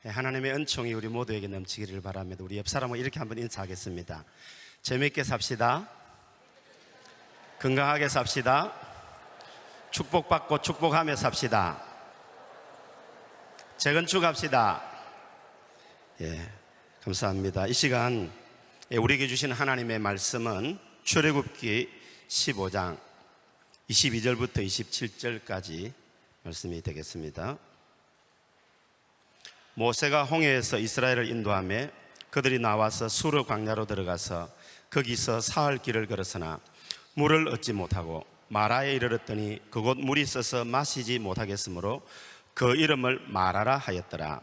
하나님의 은총이 우리 모두에게 넘치기를 바랍니다. 우리 옆 사람과 이렇게 한번 인사하겠습니다. 재미있게 삽시다. 건강하게 삽시다. 축복받고 축복하며 삽시다. 재건축합시다. 감사합니다. 이 시간 우리에게 주신 하나님의 말씀은 출애굽기 15장 22절부터 27절까지 말씀이 되겠습니다. 모세가 홍해에서 이스라엘을 인도하며 그들이 나와서 수르 광야로 들어가서 거기서 사흘 길을 걸었으나 물을 얻지 못하고 마라에 이르렀더니 그곳 물이 있어서 마시지 못하겠으므로 그 이름을 마라라 하였더라.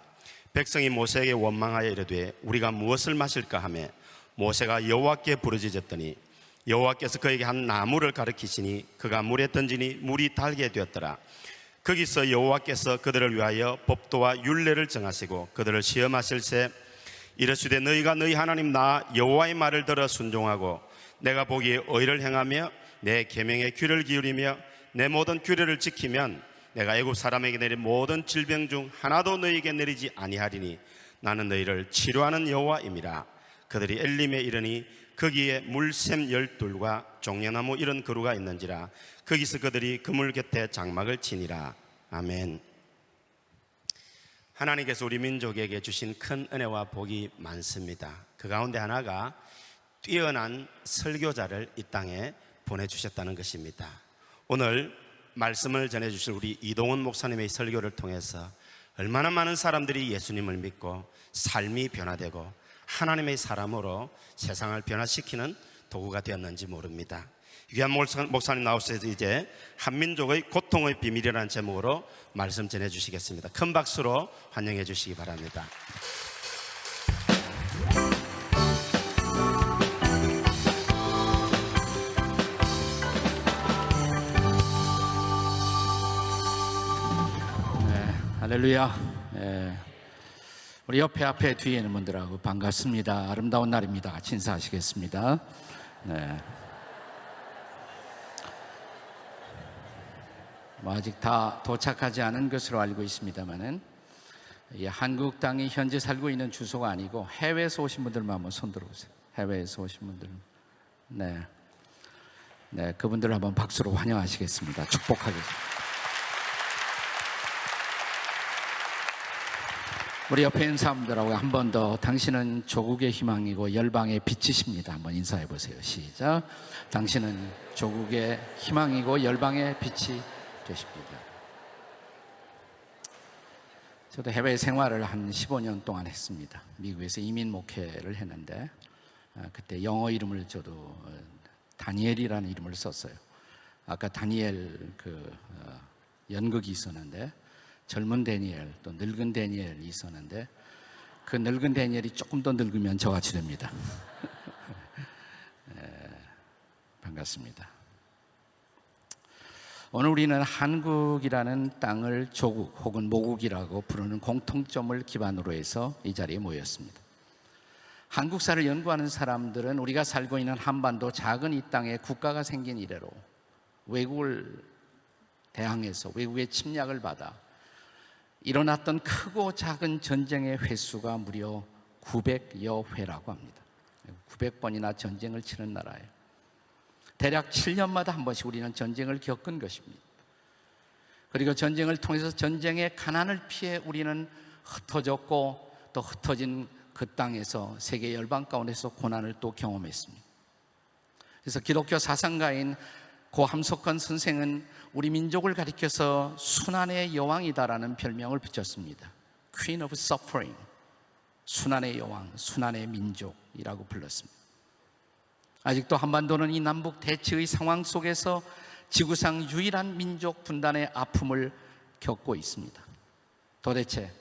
백성이 모세에게 원망하여 이르되 우리가 무엇을 마실까 하며 모세가 여호와께 부르짖었더니 여호와께서 그에게 한 나무를 가리키시니 그가 물에 던지니 물이 달게 되었더라. 거기서 여호와께서 그들을 위하여 법도와 율례를 정하시고 그들을 시험하실새 이르시되 너희가 너희 하나님 나 여호와의 말을 들어 순종하고 내가 보기에 의를 행하며 내 계명에 귀를 기울이며 내 모든 규례를 지키면 내가 애굽 사람에게 내린 모든 질병 중 하나도 너희에게 내리지 아니하리니 나는 너희를 치료하는 여호와임이라. 그들이 엘림에 이르니 거기에 물샘 12과 종려나무 이런 그루가 있는지라. 거기서 그들이 그물 곁에 장막을 치니라. 아멘. 하나님께서 우리 민족에게 주신 큰 은혜와 복이 많습니다. 그 가운데 하나가 뛰어난 설교자를 이 땅에 보내주셨다는 것입니다. 오늘 말씀을 전해주실 우리 이동훈 목사님의 설교를 통해서 얼마나 많은 사람들이 예수님을 믿고 삶이 변화되고 하나님의 사람으로 세상을 변화시키는 도구가 되었는지 모릅니다. 귀한 목사님 나오셔서 이제 한민족의 고통의 비밀이라는 제목으로 말씀 전해주시겠습니다. 큰 박수로 환영해 주시기 바랍니다. 할렐루야. 우리 옆에 앞에 뒤에 있는 분들하고 반갑습니다. 아름다운 날입니다. 같이 인사하시겠습니다. 아직 다 도착하지 않은 것으로 알고 있습니다만은 한국 땅이 현재 살고 있는 주소가 아니고 해외에서 오신 분들만 한번 손 들어보세요. 해외에서 오신 분들, 그분들을 한번 박수로 환영하시겠습니다. 축복하겠습니다. 우리 옆에 있는 사람들하고 한 번 더 당신은 조국의 희망이고 열방의 빛이십니다. 한번 인사해 보세요. 시작. 당신은 조국의 희망이고 열방의 빛이 되십니다. 저도 해외 생활을 한 15년 동안 했습니다. 미국에서 이민 목회를 했는데 그때 영어 이름을 저도 다니엘이라는 이름을 썼어요. 아까 다니엘 연극이 있었는데 젊은 다니엘 또 늙은 다니엘이 있었는데 그 늙은 다니엘이 조금 더 늙으면 저같이 됩니다. 반갑습니다. 오늘 우리는 한국이라는 땅을 조국 혹은 모국이라고 부르는 공통점을 기반으로 해서 이 자리에 모였습니다. 한국사를 연구하는 사람들은 우리가 살고 있는 한반도 작은 이 땅에 국가가 생긴 이래로 외국을 대항해서 외국의 침략을 받아 일어났던 크고 작은 전쟁의 횟수가 무려 900여 회라고 합니다. 900번이나 전쟁을 치는 나라예요. 대략 7년마다 한 번씩 우리는 전쟁을 겪은 것입니다. 그리고 전쟁을 통해서 전쟁의 가난을 피해 우리는 흩어졌고 또 흩어진 그 땅에서 세계 열방 가운데서 고난을 또 경험했습니다. 그래서 기독교 사상가인 고 함석헌 선생은 우리 민족을 가리켜서 순환의 여왕이다라는 별명을 붙였습니다. Queen of Suffering, 순환의 여왕, 순환의 민족이라고 불렀습니다. 아직도 한반도는 이 남북 대치의 상황 속에서 지구상 유일한 민족 분단의 아픔을 겪고 있습니다. 도대체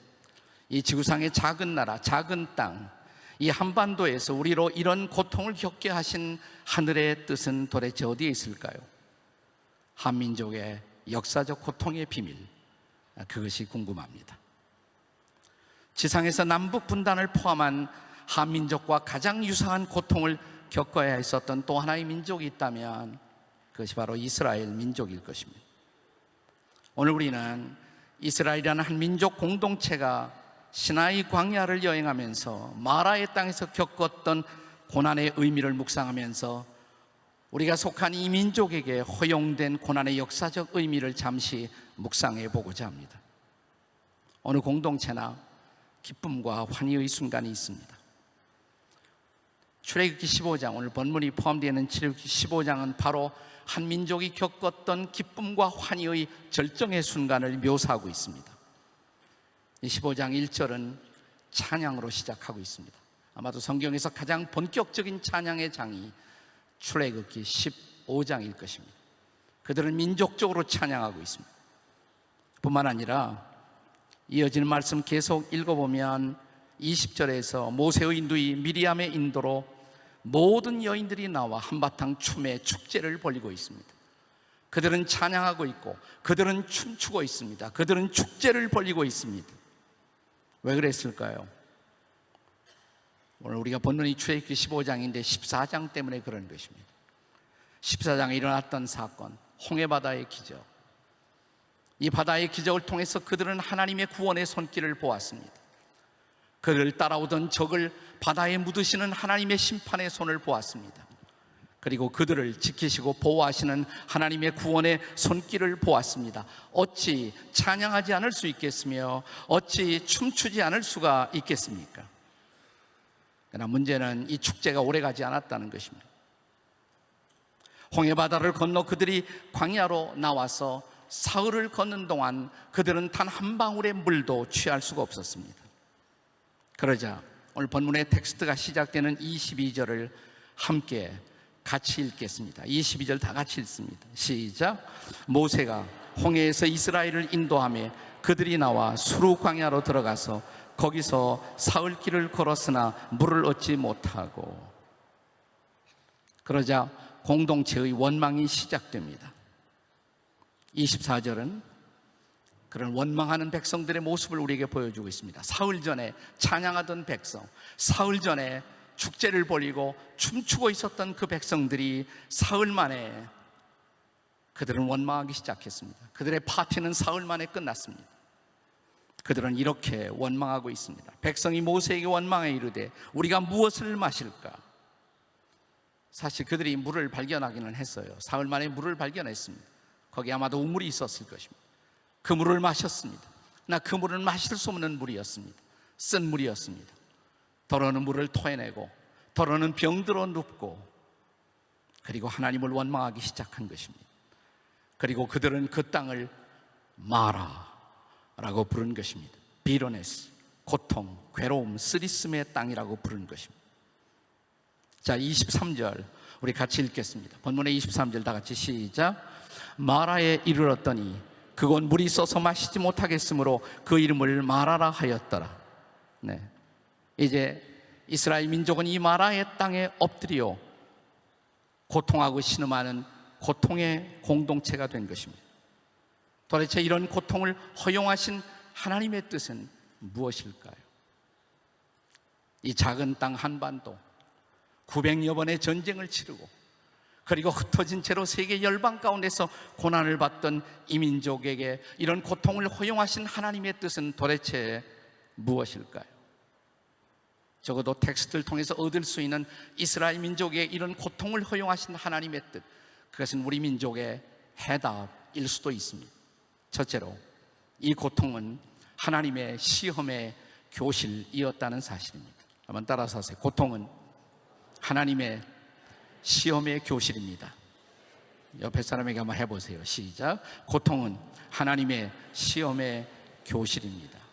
이 지구상의 작은 나라, 작은 땅, 이 한반도에서 우리로 이런 고통을 겪게 하신 하늘의 뜻은 도대체 어디에 있을까요? 한민족의 역사적 고통의 비밀, 그것이 궁금합니다. 지상에서 남북 분단을 포함한 한민족과 가장 유사한 고통을 겪어야 했었던 또 하나의 민족이 있다면 그것이 바로 이스라엘 민족일 것입니다. 오늘 우리는 이스라엘이라는 한 민족 공동체가 시나이 광야를 여행하면서 마라의 땅에서 겪었던 고난의 의미를 묵상하면서 우리가 속한 이 민족에게 허용된 고난의 역사적 의미를 잠시 묵상해 보고자 합니다. 어느 공동체나 기쁨과 환희의 순간이 있습니다. 출애굽기 15장, 오늘 본문이 포함되어 있는 출애굽기 15장은 바로 한 민족이 겪었던 기쁨과 환희의 절정의 순간을 묘사하고 있습니다. 이 15장 1절은 찬양으로 시작하고 있습니다. 아마도 성경에서 가장 본격적인 찬양의 장이 출애굽기 15장일 것입니다. 그들은 민족적으로 찬양하고 있습니다. 뿐만 아니라 이어지는 말씀 계속 읽어보면 20절에서 모세의 누이 미리암의 인도로 모든 여인들이 나와 한바탕 춤의 축제를 벌이고 있습니다. 그들은 찬양하고 있고 그들은 춤추고 있습니다. 그들은 축제를 벌이고 있습니다. 왜 그랬을까요? 오늘 우리가 본문이 출애굽기 15장인데 14장 때문에 그런 것입니다. 14장에 일어났던 사건, 홍해바다의 기적. 이 바다의 기적을 통해서 그들은 하나님의 구원의 손길을 보았습니다. 그를 따라오던 적을 바다에 묻으시는 하나님의 심판의 손을 보았습니다. 그리고 그들을 지키시고 보호하시는 하나님의 구원의 손길을 보았습니다. 어찌 찬양하지 않을 수 있겠으며 어찌 춤추지 않을 수가 있겠습니까? 그러나 문제는 이 축제가 오래가지 않았다는 것입니다. 홍해바다를 건너 그들이 광야로 나와서 사흘을 걷는 동안 그들은 단 한 방울의 물도 취할 수가 없었습니다. 그러자 오늘 본문의 텍스트가 시작되는 22절을 함께 같이 읽겠습니다. 22절 다 같이 읽습니다. 시작. 모세가 홍해에서 이스라엘을 인도하며 그들이 나와 수르 광야로 들어가서 거기서 사흘 길을 걸었으나 물을 얻지 못하고. 그러자 공동체의 원망이 시작됩니다. 24절은 그런 원망하는 백성들의 모습을 우리에게 보여주고 있습니다. 사흘 전에 찬양하던 백성, 사흘 전에 축제를 벌이고 춤추고 있었던 그 백성들이 사흘 만에 그들은 원망하기 시작했습니다. 그들의 파티는 사흘 만에 끝났습니다. 그들은 이렇게 원망하고 있습니다. 백성이 모세에게 원망해 이르되 우리가 무엇을 마실까? 사실 그들이 물을 발견하기는 했어요. 사흘 만에 물을 발견했습니다. 거기 아마도 우물이 있었을 것입니다. 그 물을 마셨습니다. 그러나 그 물은 마실 수 없는 물이었습니다. 쓴 물이었습니다. 더러는 물을 토해내고 더러는 병들어 눕고, 그리고 하나님을 원망하기 시작한 것입니다. 그리고 그들은 그 땅을 마라라고 부른 것입니다. 비로네스, 고통, 괴로움, 쓰리씀의 땅이라고 부른 것입니다. 자, 23절 우리 같이 읽겠습니다. 본문의 23절 다 같이 시작. 마라에 이르렀더니 그곳 물이 썩어서 마시지 못하겠으므로 그 이름을 마라라 하였더라. 네. 이제 이스라엘 민족은 이 마라의 땅에 엎드려 고통하고 신음하는 고통의 공동체가 된 것입니다. 도대체 이런 고통을 허용하신 하나님의 뜻은 무엇일까요? 이 작은 땅 한반도 900여 번의 전쟁을 치르고 그리고 흩어진 채로 세계 열방 가운데서 고난을 받던 이 민족에게 이런 고통을 허용하신 하나님의 뜻은 도대체 무엇일까요? 적어도 텍스트를 통해서 얻을 수 있는 이스라엘 민족의 이런 고통을 허용하신 하나님의 뜻, 그것은 우리 민족의 해답일 수도 있습니다. 첫째로, 이 고통은 하나님의 시험의 교실이었다는 사실입니다. 한번 따라서 하세요. 고통은 하나님의 시험의 교실입니다. 옆에 사람에게 한번 해보세요. 시작. 고통은 하나님의 시험의 교실입니다.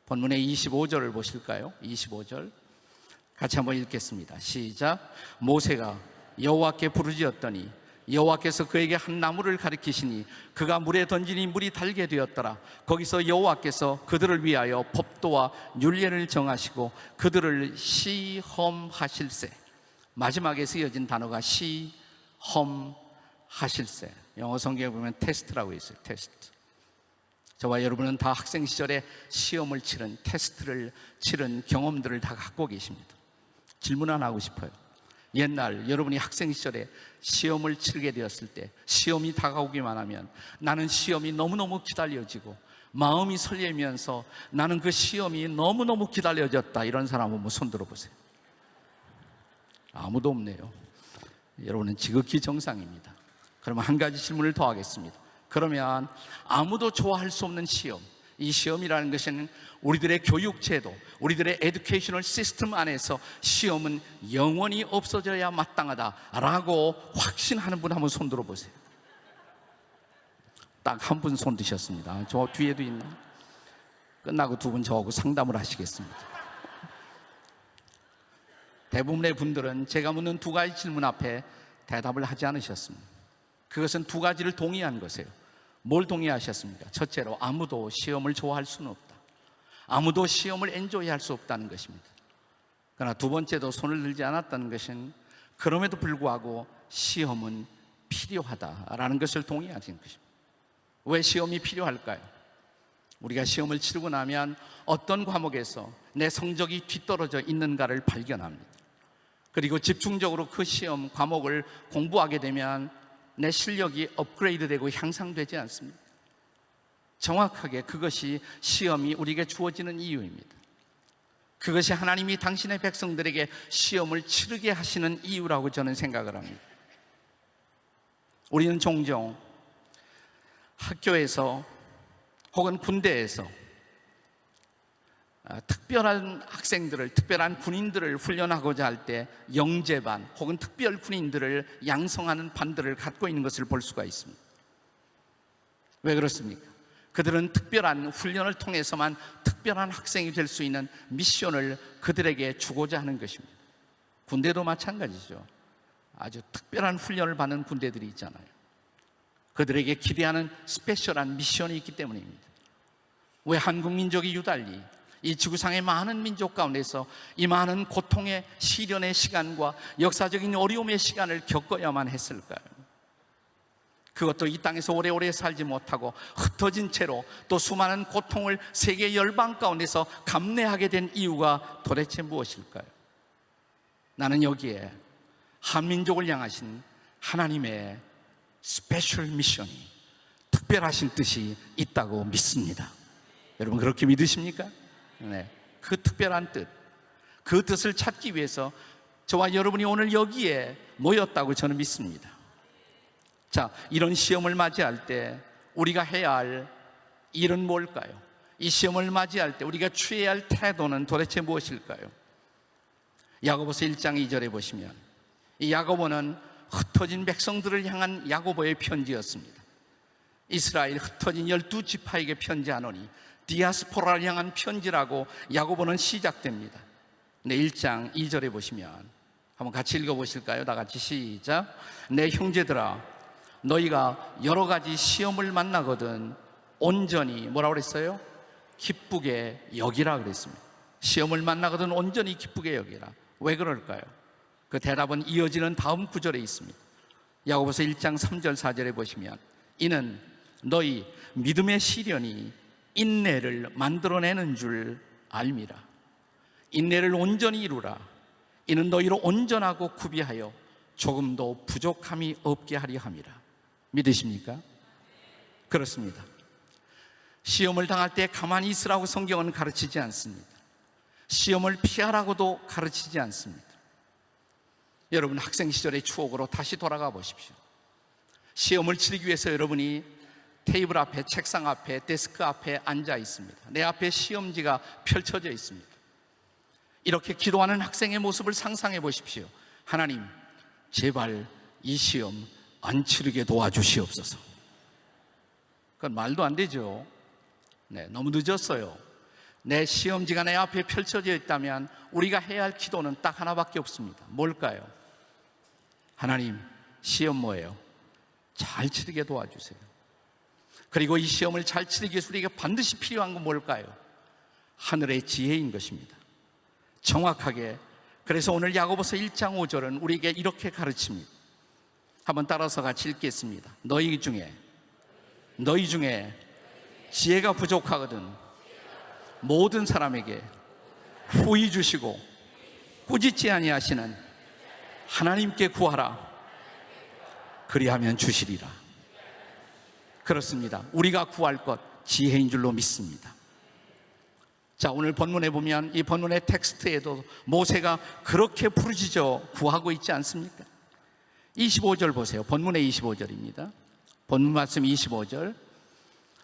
본문의 25절을 보실까요? 25절 같이 한번 읽겠습니다. 시작. 모세가 여호와께 부르짖었더니 여호와께서 그에게 한 나무를 가리키시니 그가 물에 던지니 물이 달게 되었더라. 거기서 여호와께서 그들을 위하여 법도와 율례를 정하시고 그들을 시험하실세. 마지막에 쓰여진 단어가 시험하실세. 영어 성경에 보면 테스트라고 있어요. 테스트. 저와 여러분은 다 학생 시절에 시험을 치른, 테스트를 치른 경험들을 다 갖고 계십니다. 질문 하나 하고 싶어요. 옛날 여러분이 학생 시절에 시험을 치르게 되었을 때, 시험이 다가오기만 하면 나는 시험이 너무너무 기다려지고 마음이 설레면서 나는 그 시험이 너무너무 기다려졌다, 이런 사람 한번 손 들어보세요. 아무도 없네요. 여러분은 지극히 정상입니다. 그러면 한 가지 질문을 더 하겠습니다. 그러면 아무도 좋아할 수 없는 시험, 이 시험이라는 것은 우리들의 교육제도, 우리들의 에듀케이셔널 시스템 안에서 시험은 영원히 없어져야 마땅하다라고 확신하는 분 한번 손 들어보세요. 딱 한 분 손 드셨습니다. 저 뒤에도 있나? 끝나고 두 분 저하고 상담을 하시겠습니다. 대부분의 분들은 제가 묻는 두 가지 질문 앞에 대답을 하지 않으셨습니다. 그것은 두 가지를 동의한 것이에요. 뭘 동의하셨습니까? 첫째로, 아무도 시험을 좋아할 수는 없다. 아무도 시험을 엔조이할 수 없다는 것입니다. 그러나 두 번째도 손을 들지 않았다는 것은 그럼에도 불구하고 시험은 필요하다라는 것을 동의하신 것입니다. 왜 시험이 필요할까요? 우리가 시험을 치르고 나면 어떤 과목에서 내 성적이 뒤떨어져 있는가를 발견합니다. 그리고 집중적으로 그 시험 과목을 공부하게 되면 내 실력이 업그레이드되고 향상되지 않습니다. 정확하게 그것이 시험이 우리에게 주어지는 이유입니다. 그것이 하나님이 당신의 백성들에게 시험을 치르게 하시는 이유라고 저는 생각을 합니다. 우리는 종종 학교에서 혹은 군대에서 특별한 학생들을, 특별한 군인들을 훈련하고자 할 때 영재반 혹은 특별 군인들을 양성하는 반들을 갖고 있는 것을 볼 수가 있습니다. 왜 그렇습니까? 그들은 특별한 훈련을 통해서만 특별한 학생이 될 수 있는 미션을 그들에게 주고자 하는 것입니다. 군대도 마찬가지죠. 아주 특별한 훈련을 받는 군대들이 있잖아요. 그들에게 기대하는 스페셜한 미션이 있기 때문입니다. 왜 한국 민족이 유달리 이 지구상의 많은 민족 가운데서 이 많은 고통의 시련의 시간과 역사적인 어려움의 시간을 겪어야만 했을까요? 그것도 이 땅에서 오래오래 살지 못하고 흩어진 채로 또 수많은 고통을 세계 열방 가운데서 감내하게 된 이유가 도대체 무엇일까요? 나는 여기에 한민족을 향하신 하나님의 스페셜 미션이, 특별하신 뜻이 있다고 믿습니다. 여러분 그렇게 믿으십니까? 네, 그 특별한 뜻, 그 뜻을 찾기 위해서 저와 여러분이 오늘 여기에 모였다고 저는 믿습니다. 자, 이런 시험을 맞이할 때 우리가 해야 할 일은 뭘까요? 이 시험을 맞이할 때 우리가 취해야 할 태도는 도대체 무엇일까요? 야고보서 1장 2절에 보시면 이 야고보는 흩어진 백성들을 향한 야고보의 편지였습니다. 이스라엘 흩어진 12지파에게 편지하노니 디아스포라를 향한 편지라고 야고보는 시작됩니다. 네, 1장 2절에 보시면 한번 같이 읽어보실까요? 다 같이 시작. 내 형제들아, 너희가 여러 가지 시험을 만나거든 온전히 뭐라고 그랬어요? 기쁘게 여기라 그랬습니다. 시험을 만나거든 온전히 기쁘게 여기라. 왜 그럴까요? 그 대답은 이어지는 다음 구절에 있습니다. 야고보서 1장 3절 4절에 보시면 이는 너희 믿음의 시련이 인내를 만들어내는 줄 알미라. 인내를 온전히 이루라. 이는 너희로 온전하고 구비하여 조금도 부족함이 없게 하려 함이라. 믿으십니까? 그렇습니다. 시험을 당할 때 가만히 있으라고 성경은 가르치지 않습니다. 시험을 피하라고도 가르치지 않습니다. 여러분 학생 시절의 추억으로 다시 돌아가 보십시오. 시험을 치르기 위해서 여러분이 테이블 앞에, 책상 앞에, 데스크 앞에 앉아 있습니다. 내 앞에 시험지가 펼쳐져 있습니다. 이렇게 기도하는 학생의 모습을 상상해 보십시오. 하나님, 제발 이 시험 안 치르게 도와주시옵소서. 그건 말도 안 되죠. 네, 너무 늦었어요. 내 시험지가 내 앞에 펼쳐져 있다면 우리가 해야 할 기도는 딱 하나밖에 없습니다. 뭘까요? 하나님, 시험 뭐예요? 잘 치르게 도와주세요. 그리고 이 시험을 잘 치르기 위해서 우리가 반드시 필요한 건 뭘까요? 하늘의 지혜인 것입니다. 정확하게. 그래서 오늘 야고보서 1장 5절은 우리에게 이렇게 가르칩니다. 한번 따라서 같이 읽겠습니다. 너희 중에 지혜가 부족하거든 모든 사람에게 후히 주시고 꾸짖지 아니하시는 하나님께 구하라. 그리하면 주시리라. 그렇습니다. 우리가 구할 것, 지혜인 줄로 믿습니다. 자, 오늘 본문에 보면 이 본문의 텍스트에도 모세가 그렇게 부르짖어 구하고 있지 않습니까? 25절 보세요. 본문의 25절입니다. 본문 말씀 25절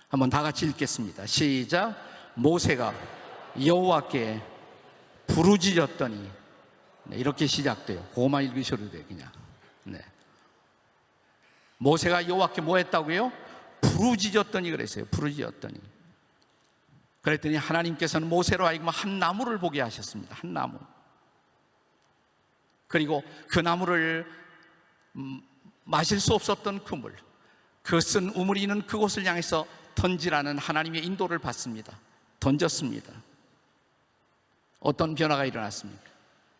한번 다 같이 읽겠습니다. 시작. 모세가 여호와께 부르짖었더니, 네, 이렇게 시작돼요. 그거만 읽으셔도 돼요, 그냥. 네. 모세가 여호와께 뭐 했다고요? 부르짖었더니 그랬어요. 부르짖었더니. 그랬더니 하나님께서는 모세로 하여금 한 나무를 보게 하셨습니다. 한 나무. 그리고 그 나무를 마실 수 없었던 그 물, 그 쓴 우물이 있는 그곳을 향해서 던지라는 하나님의 인도를 받습니다. 던졌습니다. 어떤 변화가 일어났습니까?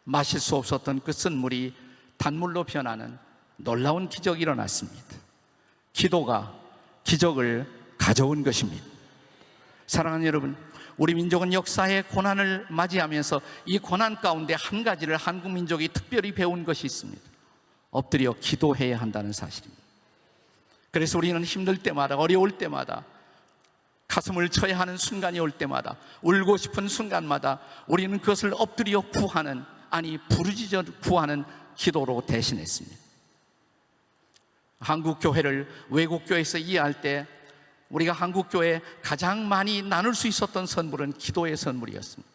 마실 수 없었던 그 쓴 물이 단물로 변하는 놀라운 기적이 일어났습니다. 기도가 기적을 가져온 것입니다. 사랑하는 여러분, 우리 민족은 역사의 고난을 맞이하면서 이 고난 가운데 한 가지를 한국 민족이 특별히 배운 것이 있습니다. 엎드려 기도해야 한다는 사실입니다. 그래서 우리는 힘들 때마다, 어려울 때마다, 가슴을 쳐야 하는 순간이 올 때마다, 울고 싶은 순간마다 우리는 그것을 엎드려 구하는, 아니 부르짖어 구하는 기도로 대신했습니다. 한국 교회를 외국 교회에서 이해할 때 우리가 한국 교회에 가장 많이 나눌 수 있었던 선물은 기도의 선물이었습니다.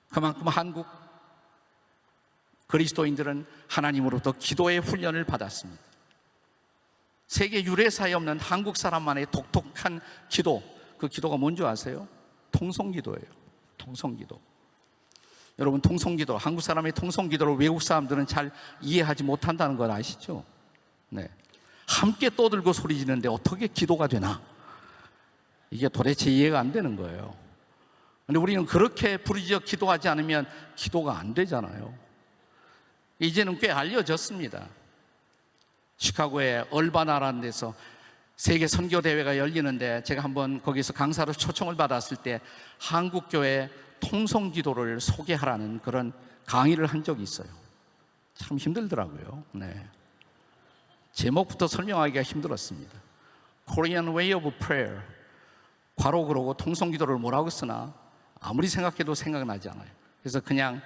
그만큼 한국 그리스도인들은 하나님으로부터 기도의 훈련을 받았습니다. 세계 유례사에 없는 한국 사람만의 독특한 기도, 그 기도가 뭔지 아세요? 통성기도예요. 통성기도. 여러분, 통성기도, 한국 사람의 통성기도를 외국 사람들은 잘 이해하지 못한다는 걸 아시죠? 네. 함께 떠들고 소리 지르는데 어떻게 기도가 되나? 이게 도대체 이해가 안 되는 거예요. 근데 우리는 그렇게 부르짖어 기도하지 않으면 기도가 안 되잖아요. 이제는 꽤 알려졌습니다. 시카고의 얼바나라는 데서 세계 선교 대회가 열리는데 제가 한번 거기서 강사로 초청을 받았을 때 한국교회 통성기도를 소개하라는 그런 강의를 한 적이 있어요. 참 힘들더라고요. 네. 제목부터 설명하기가 힘들었습니다. Korean Way of Prayer. 괄호 그러고 통성기도를 뭐라고 쓰나 아무리 생각해도 생각나지 않아요. 그래서 그냥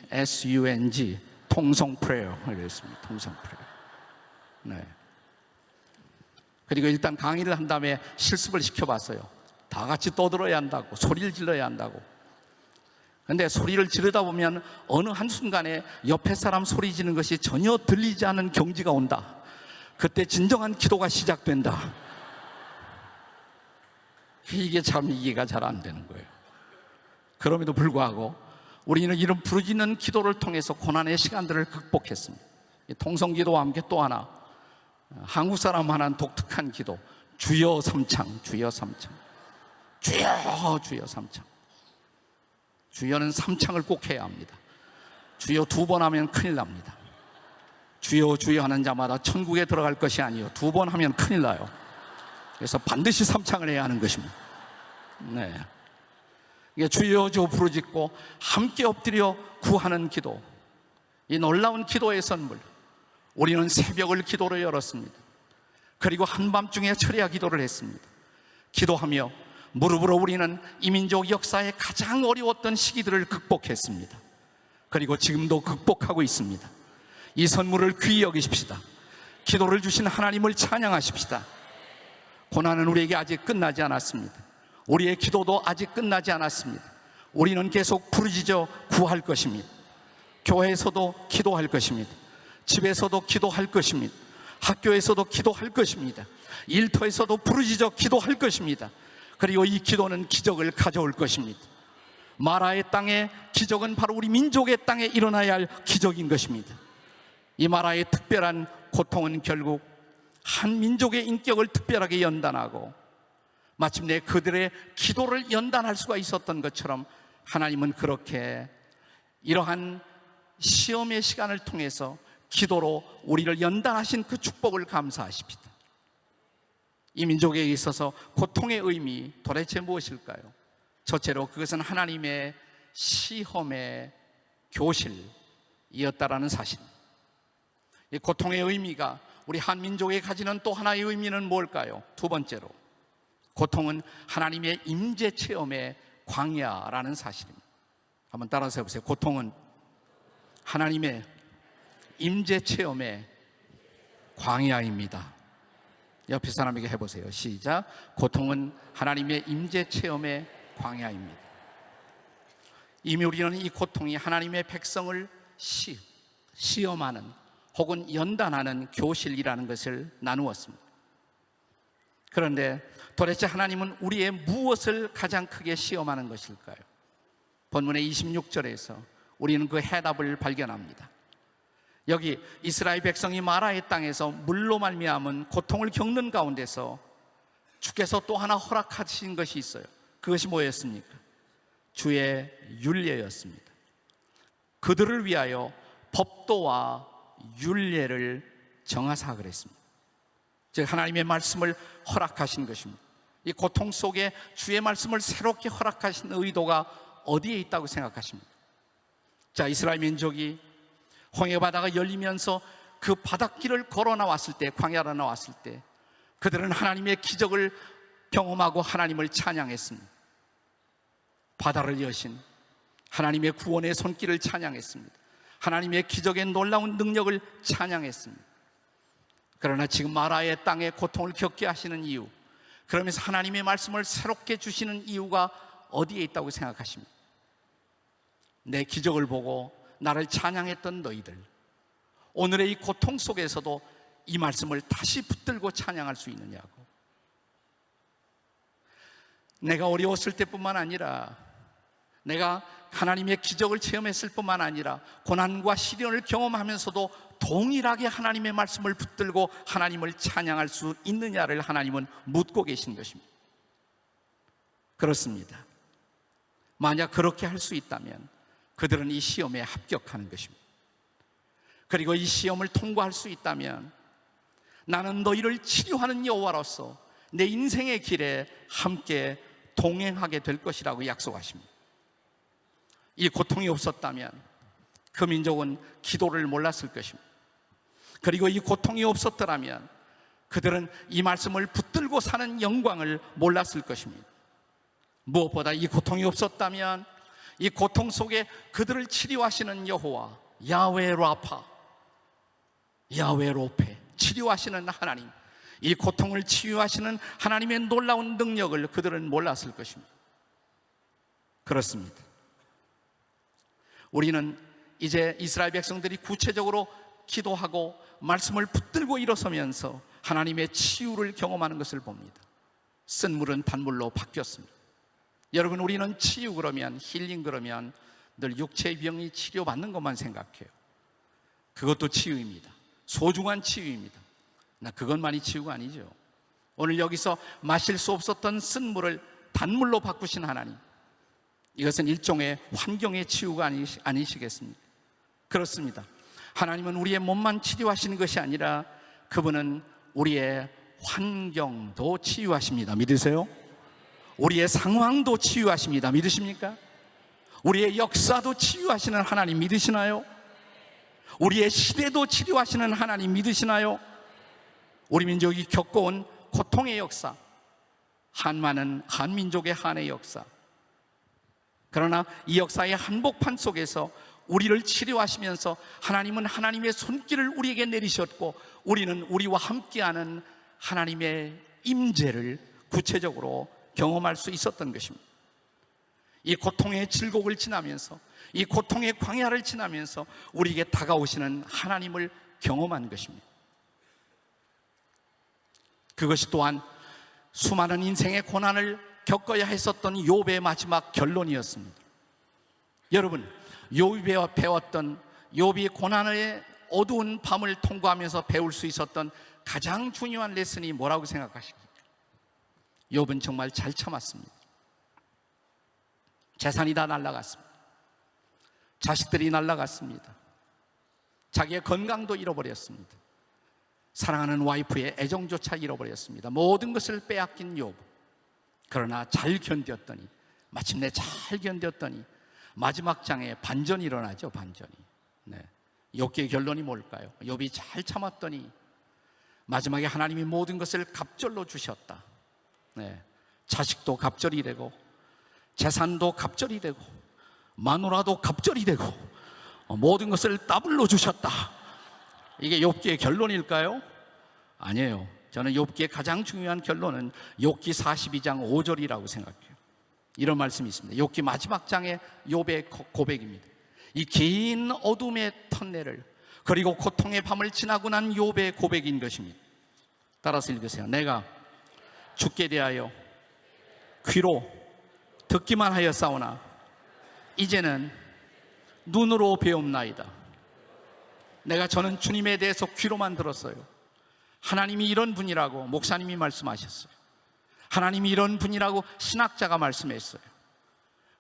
TONGSUNG 통성 프레어 이랬습니다. 통성 프레어. 네. 그리고 일단 강의를 한 다음에 실습을 시켜봤어요. 다 같이 떠들어야 한다고, 소리를 질러야 한다고. 그런데 소리를 지르다 보면 어느 한순간에 옆에 사람 소리 지르는 것이 전혀 들리지 않는 경지가 온다. 그때 진정한 기도가 시작된다. 이게 참 이해가 잘 안 되는 거예요. 그럼에도 불구하고 우리는 이런 부르짖는 기도를 통해서 고난의 시간들을 극복했습니다. 통성기도와 함께 또 하나, 한국 사람 하나는 독특한 기도, 주여 삼창, 주여 삼창, 주여, 주여 삼창. 주여는 삼창을 꼭 해야 합니다. 주여 2번 하면 큰일 납니다. 주여 주여 하는 자마다 천국에 들어갈 것이 아니요 2번 하면 큰일 나요. 그래서 반드시 삼창을 해야 하는 것입니다. 네. 이게 주여 주 부르짖고 함께 엎드려 구하는 기도, 이 놀라운 기도의 선물. 우리는 새벽을 기도로 열었습니다. 그리고 한밤중에 철야 기도를 했습니다. 기도하며 무릎으로 우리는 이민족 역사의 가장 어려웠던 시기들을 극복했습니다. 그리고 지금도 극복하고 있습니다. 이 선물을 귀히 여기십시다. 기도를 주신 하나님을 찬양하십시다. 고난은 우리에게 아직 끝나지 않았습니다. 우리의 기도도 아직 끝나지 않았습니다. 우리는 계속 부르짖어 구할 것입니다. 교회에서도 기도할 것입니다. 집에서도 기도할 것입니다. 학교에서도 기도할 것입니다. 일터에서도 부르짖어 기도할 것입니다. 그리고 이 기도는 기적을 가져올 것입니다. 마라의 땅에 기적은 바로 우리 민족의 땅에 일어나야 할 기적인 것입니다. 이 마라의 특별한 고통은 결국 한 민족의 인격을 특별하게 연단하고 마침내 그들의 기도를 연단할 수가 있었던 것처럼 하나님은 그렇게 이러한 시험의 시간을 통해서 기도로 우리를 연단하신 그 축복을 감사하십시다. 이 민족에 있어서 고통의 의미 도대체 무엇일까요? 첫째로 그것은 하나님의 시험의 교실이었다라는 사실. 이 고통의 의미가 우리 한민족에 가지는 또 하나의 의미는 뭘까요? 두 번째로 고통은 하나님의 임재 체험의 광야라는 사실입니다. 한번 따라서 해보세요. 고통은 하나님의 임재 체험의 광야입니다. 옆에 사람에게 해보세요. 시작. 고통은 하나님의 임재 체험의 광야입니다. 이미 우리는 이 고통이 하나님의 백성을 시험하는 혹은 연단하는 교실이라는 것을 나누었습니다. 그런데 도대체 하나님은 우리의 무엇을 가장 크게 시험하는 것일까요? 본문의 26절에서 우리는 그 해답을 발견합니다. 여기 이스라엘 백성이 마라의 땅에서 물로 말미암은 고통을 겪는 가운데서 주께서 또 하나 허락하신 것이 있어요. 그것이 뭐였습니까? 주의 율례였습니다. 그들을 위하여 법도와 율례를 정하사 그랬습니다. 즉 하나님의 말씀을 허락하신 것입니다. 이 고통 속에 주의 말씀을 새롭게 허락하신 의도가 어디에 있다고 생각하십니까? 자, 이스라엘 민족이 홍해 바다가 열리면서 그 바닷길을 걸어 나왔을 때, 광야로 나왔을 때 그들은 하나님의 기적을 경험하고 하나님을 찬양했습니다. 바다를 여신 하나님의 구원의 손길을 찬양했습니다. 하나님의 기적의 놀라운 능력을 찬양했습니다. 그러나 지금 마라의 땅에 고통을 겪게 하시는 이유, 그러면서 하나님의 말씀을 새롭게 주시는 이유가 어디에 있다고 생각하십니까? 내 기적을 보고 나를 찬양했던 너희들, 오늘의 이 고통 속에서도 이 말씀을 다시 붙들고 찬양할 수 있느냐고. 내가 어려웠을 때뿐만 아니라, 내가 하나님의 기적을 체험했을 뿐만 아니라 고난과 시련을 경험하면서도 동일하게 하나님의 말씀을 붙들고 하나님을 찬양할 수 있느냐를 하나님은 묻고 계신 것입니다. 그렇습니다. 만약 그렇게 할 수 있다면 그들은 이 시험에 합격하는 것입니다. 그리고 이 시험을 통과할 수 있다면 나는 너희를 치료하는 여호와로서 내 인생의 길에 함께 동행하게 될 것이라고 약속하십니다. 이 고통이 없었다면 그 민족은 기도를 몰랐을 것입니다. 그리고 이 고통이 없었더라면 그들은 이 말씀을 붙들고 사는 영광을 몰랐을 것입니다. 무엇보다 이 고통이 없었다면 이 고통 속에 그들을 치료하시는 여호와, 야훼 라파, 야훼 로페, 치료하시는 하나님, 이 고통을 치유하시는 하나님의 놀라운 능력을 그들은 몰랐을 것입니다. 그렇습니다. 우리는 이제 이스라엘 백성들이 구체적으로 기도하고 말씀을 붙들고 일어서면서 하나님의 치유를 경험하는 것을 봅니다. 쓴 물은 단물로 바뀌었습니다. 여러분, 우리는 치유 그러면, 힐링 그러면 늘 육체의 병이 치료받는 것만 생각해요. 그것도 치유입니다. 소중한 치유입니다. 나 그것만이 치유가 아니죠. 오늘 여기서 마실 수 없었던 쓴 물을 단물로 바꾸신 하나님, 이것은 일종의 환경의 치유가 아니시겠습니까? 그렇습니다. 하나님은 우리의 몸만 치료하시는 것이 아니라 그분은 우리의 환경도 치유하십니다. 믿으세요? 우리의 상황도 치유하십니다. 믿으십니까? 우리의 역사도 치유하시는 하나님 믿으시나요? 우리의 시대도 치료하시는 하나님 믿으시나요? 우리 민족이 겪어온 고통의 역사, 한많은 한민족의 한의 역사, 그러나 이 역사의 한복판 속에서 우리를 치료하시면서 하나님은 하나님의 손길을 우리에게 내리셨고 우리는 우리와 함께하는 하나님의 임재를 구체적으로 경험할 수 있었던 것입니다. 이 고통의 질곡을 지나면서, 이 고통의 광야를 지나면서 우리에게 다가오시는 하나님을 경험한 것입니다. 그것이 또한 수많은 인생의 고난을 겪어야 했었던 욥의 마지막 결론이었습니다. 여러분, 욥이 배웠던, 욥이 고난의 어두운 밤을 통과하면서 배울 수 있었던 가장 중요한 레슨이 뭐라고 생각하십니까? 욥은 정말 잘 참았습니다. 재산이 다 날아갔습니다. 자식들이 날아갔습니다. 자기의 건강도 잃어버렸습니다. 사랑하는 와이프의 애정조차 잃어버렸습니다. 모든 것을 빼앗긴 욥. 그러나 잘 견뎠더니, 마침내 잘 견뎠더니 마지막 장에 반전이 일어나죠. 반전이. 욥기의 결론이 뭘까요? 욥이 잘 참았더니 마지막에 하나님이 모든 것을 갑절로 주셨다. 자식도 갑절이 되고 재산도 갑절이 되고 마누라도 갑절이 되고 모든 것을 더블로 주셨다. 이게 욥기의 결론일까요? 아니에요. 저는 욥기의 가장 중요한 결론은 욥기 42장 5절이라고 생각해요. 이런 말씀이 있습니다. 욥기 마지막 장의 욥의 고백입니다. 이 긴 어둠의 터널을 그리고 고통의 밤을 지나고 난 욥의 고백인 것입니다. 따라서 읽으세요. 내가 죽게 대하여 귀로 듣기만 하였사오나 이제는 눈으로 배움나이다. 저는 주님에 대해서 귀로만 들었어요. 하나님이 이런 분이라고 목사님이 말씀하셨어요. 하나님이 이런 분이라고 신학자가 말씀했어요.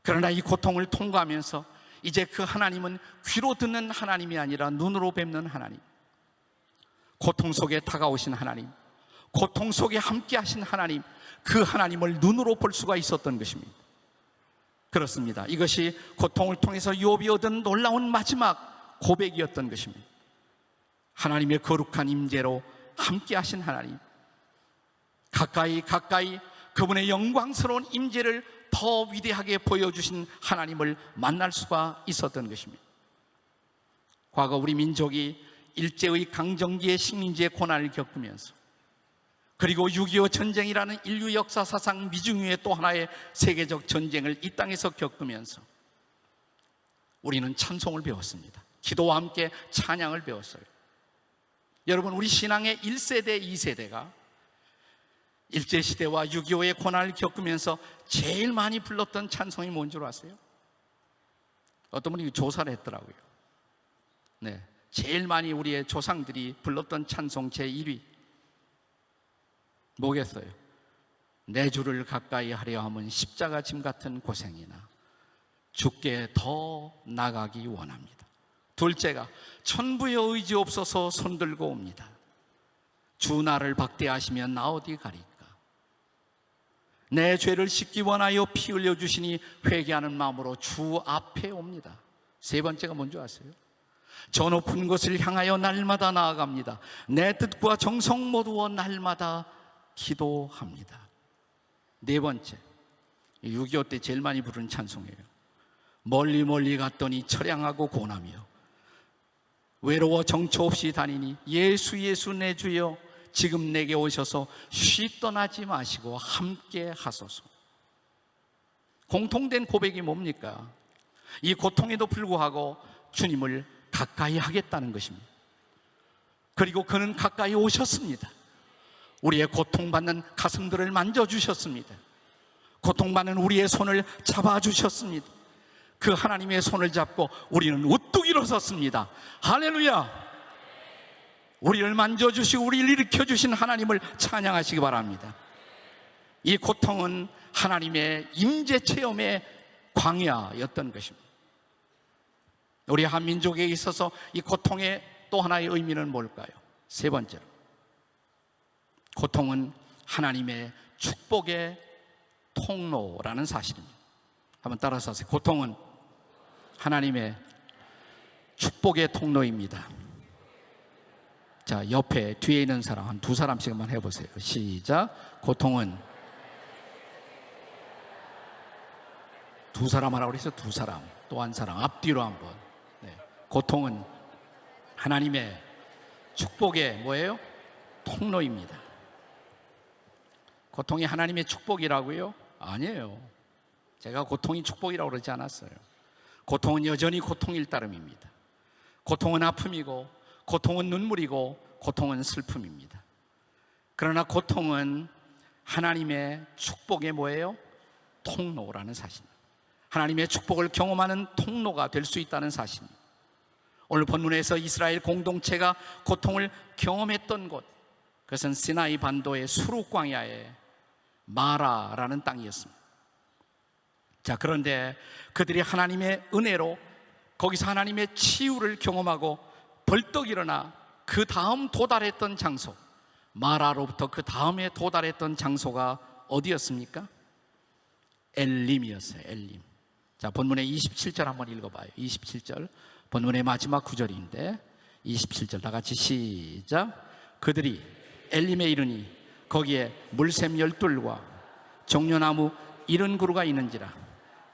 그러나 이 고통을 통과하면서 이제 그 하나님은 귀로 듣는 하나님이 아니라 눈으로 뵙는 하나님, 고통 속에 다가오신 하나님, 고통 속에 함께 하신 하나님, 그 하나님을 눈으로 볼 수가 있었던 것입니다. 그렇습니다. 이것이 고통을 통해서 욥이 얻은 놀라운 마지막 고백이었던 것입니다. 하나님의 거룩한 임재로 함께 하신 하나님, 가까이 그분의 영광스러운 임재를 더 위대하게 보여주신 하나님을 만날 수가 있었던 것입니다. 과거 우리 민족이 일제의 강점기의 식민지의 고난을 겪으면서 그리고 6.25 전쟁이라는 인류 역사 사상 미중유의 또 하나의 세계적 전쟁을 이 땅에서 겪으면서 우리는 찬송을 배웠습니다. 기도와 함께 찬양을 배웠어요. 여러분, 우리 신앙의 1세대, 2세대가 일제시대와 6.25의 고난을 겪으면서 제일 많이 불렀던 찬송이 뭔 줄 아세요? 어떤 분이 조사를 했더라고요. 네, 제일 많이 우리의 조상들이 불렀던 찬송 제1위 뭐겠어요? 내 주를 가까이 하려 함은 십자가 짐 같은 고생이나 주께 더 나가기 원합니다. 둘째가 천부의 의지 없어서 손들고 옵니다. 주 나를 박대하시면 나 어디 가리까? 내 죄를 씻기 원하여 피 흘려주시니 회개하는 마음으로 주 앞에 옵니다. 세 번째가 뭔지 아세요? 저 높은 곳을 향하여 날마다 나아갑니다. 내 뜻과 정성 모두와 날마다 기도합니다. 네 번째, 6.25 때 제일 많이 부르는 찬송이에요. 멀리 멀리 갔더니 처량하고 고나며 외로워 정처 없이 다니니 예수 예수 내 주여 지금 내게 오셔서 쉬 떠나지 마시고 함께 하소서. 공통된 고백이 뭡니까? 이 고통에도 불구하고 주님을 가까이 하겠다는 것입니다. 그리고 그는 가까이 오셨습니다. 우리의 고통받는 가슴들을 만져주셨습니다. 고통받는 우리의 손을 잡아주셨습니다. 그 하나님의 손을 잡고 우리는 우뚝 일어섰습니다. 할렐루야! 우리를 만져주시고 우리를 일으켜주신 하나님을 찬양하시기 바랍니다. 이 고통은 하나님의 임재 체험의 광야였던 것입니다. 우리 한민족에 있어서 이 고통의 또 하나의 의미는 뭘까요? 세 번째로, 고통은 하나님의 축복의 통로라는 사실입니다. 한번 따라서 하세요. 고통은 하나님의 축복의 통로입니다. 자, 옆에 뒤에 있는 사람 한 두 사람씩만 해보세요. 시작. 고통은 두 사람 하라고 그래서 두 사람, 또 한 사람 앞뒤로 한번. 네. 고통은 하나님의 축복의 뭐예요? 통로입니다. 고통이 하나님의 축복이라고요? 아니에요. 제가 고통이 축복이라고 그러지 않았어요. 고통은 여전히 고통일 따름입니다. 고통은 아픔이고, 고통은 눈물이고, 고통은 슬픔입니다. 그러나 고통은 하나님의 축복의 뭐예요? 통로라는 사실입니다. 하나님의 축복을 경험하는 통로가 될 수 있다는 사실입니다. 오늘 본문에서 이스라엘 공동체가 고통을 경험했던 곳, 그것은 시나이 반도의 수르 광야의 마라라는 땅이었습니다. 자, 그런데 그들이 하나님의 은혜로 거기서 하나님의 치유를 경험하고 벌떡 일어나 그 다음 도달했던 장소, 마라로부터 그 다음에 도달했던 장소가 어디였습니까? 엘림이었어요. 엘림. 자, 본문의 27절 한번 읽어봐요. 27절, 본문의 마지막 구절인데 27절 다 같이 시작. 그들이 엘림에 이르니 거기에 물샘 12과 종려나무 70그루가 있는지라.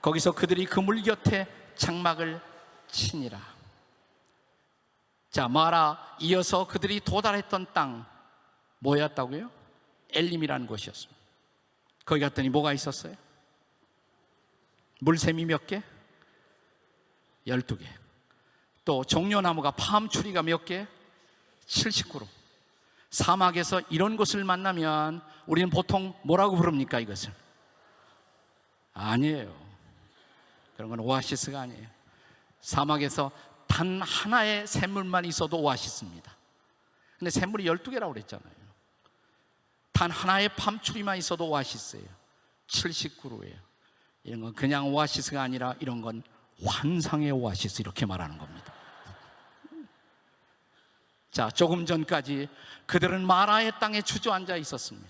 거기서 그들이 그물 곁에 장막을 치니라. 자, 마라 이어서 그들이 도달했던 땅 뭐였다고요? 엘림이라는 곳이었습니다. 거기 갔더니 뭐가 있었어요? 물샘이 몇 개? 12개. 또 종려나무가 팜추리가 몇 개? 70그루. 사막에서 이런 곳을 만나면 우리는 보통 뭐라고 부릅니까, 이것을? 아니에요. 그런 건 오아시스가 아니에요. 사막에서 단 하나의 샘물만 있어도 오아시스입니다. 근데 샘물이 12개라고 그랬잖아요. 단 하나의 팜추리만 있어도 오아시스예요. 70그루예요. 이런 건 그냥 오아시스가 아니라 이런 건 환상의 오아시스, 이렇게 말하는 겁니다. 자, 조금 전까지 그들은 마라의 땅에 주저앉아 있었습니다.